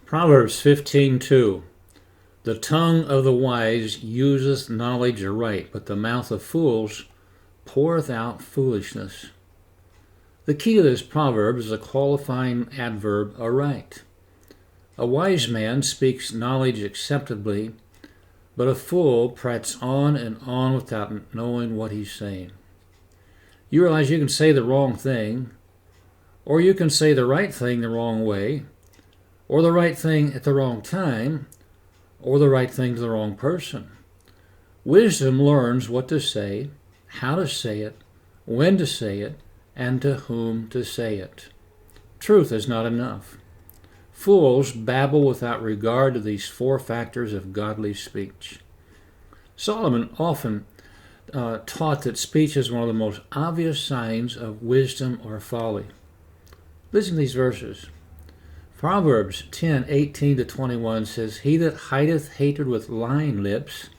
Proverbs 15:2. The tongue of the wise useth knowledge aright, but the mouth of fools poureth out foolishness. The key to this proverb is a qualifying adverb, aright. A wise man speaks knowledge acceptably, but a fool prates on and on without knowing what he's saying. You realize you can say the wrong thing, or you can say the right thing the wrong way, or the right thing at the wrong time, or the right thing to the wrong person. Wisdom learns what to say, how to say it, when to say it, and to whom to say it. Truth is not enough. Fools babble without regard to these four factors of godly speech. Solomon often taught that speech is one of the most obvious signs of wisdom or folly. Listen to these verses. Proverbs 10:18-21 says, He that hideth hatred with lying lips,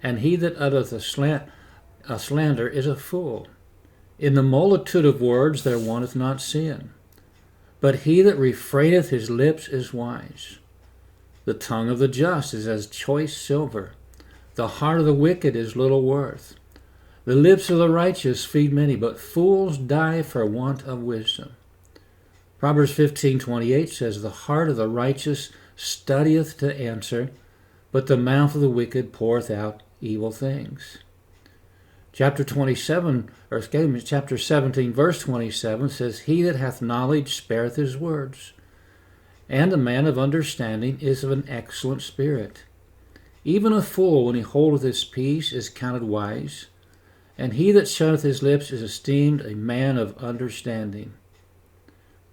and he that uttereth a slander is a fool. In the multitude of words there wanteth not sin. But he that refraineth his lips is wise. The tongue of the just is as choice silver. The heart of the wicked is little worth. The lips of the righteous feed many, but fools die for want of wisdom. Proverbs 15:28 says, The heart of the righteous studieth to answer, but the mouth of the wicked poureth out evil things. Chapter 17, verse 27 says, He that hath knowledge spareth his words, and a man of understanding is of an excellent spirit. Even a fool, when he holdeth his peace, is counted wise, and he that shutteth his lips is esteemed a man of understanding.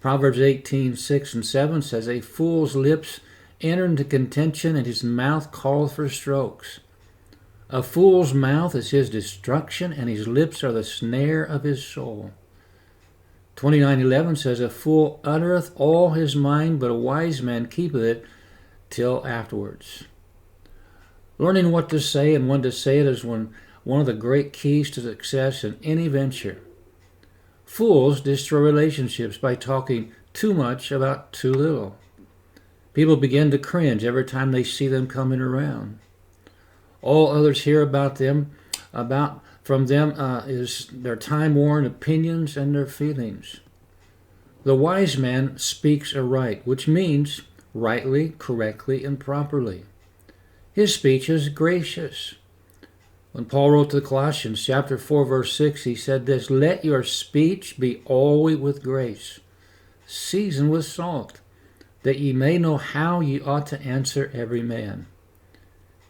Proverbs 18:6-7 says, A fool's lips enter into contention, and his mouth calleth for strokes. A fool's mouth is his destruction, and his lips are the snare of his soul. 29:11 says, A fool uttereth all his mind, but a wise man keepeth it till afterwards. Learning what to say and when to say it is one of the great keys to success in any venture. Fools destroy relationships by talking too much about too little. People begin to cringe every time they see them coming around. All others hear from them is their time-worn opinions and their feelings. The wise man speaks aright, which means rightly, correctly, and properly. His speech is gracious. When Paul wrote to the Colossians, chapter 4, verse 6, he said this, Let your speech be always with grace, seasoned with salt, that ye may know how ye ought to answer every man.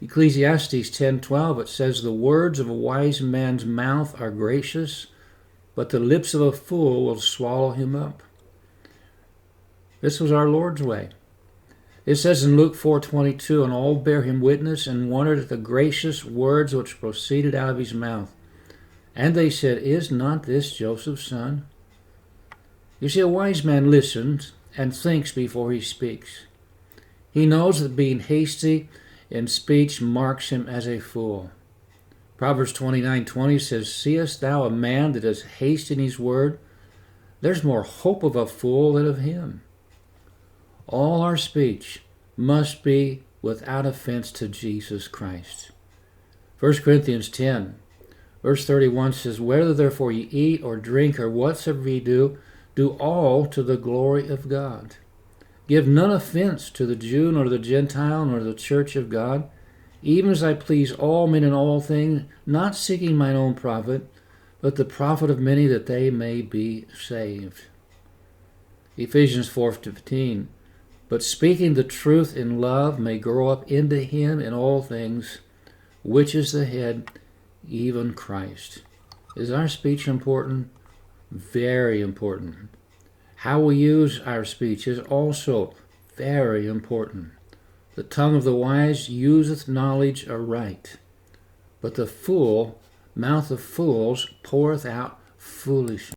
Ecclesiastes 10:12, it says, The words of a wise man's mouth are gracious, but the lips of a fool will swallow him up. This was our Lord's way. It says in Luke 4:22, And all bare him witness, and wondered at the gracious words which proceeded out of his mouth. And they said, Is not this Joseph's son? You see, a wise man listens and thinks before he speaks. He knows that being hasty in speech marks him as a fool. Proverbs 29:20 says, Seest thou a man that is hasty in his word? There's more hope of a fool than of him. All our speech must be without offense to Jesus Christ. 1 Corinthians 10, verse 31 says, Whether therefore ye eat or drink or whatsoever ye do, do all to the glory of God. Give none offense to the Jew, nor to the Gentile, nor to the church of God, even as I please all men in all things, not seeking mine own profit, but the profit of many, that they may be saved. Ephesians 4:15, But speaking the truth in love may grow up into him in all things, which is the head, even Christ. Is our speech important? Very important. How we use our speech is also very important. The tongue of the wise useth knowledge aright, but the mouth of fools poureth out foolishness.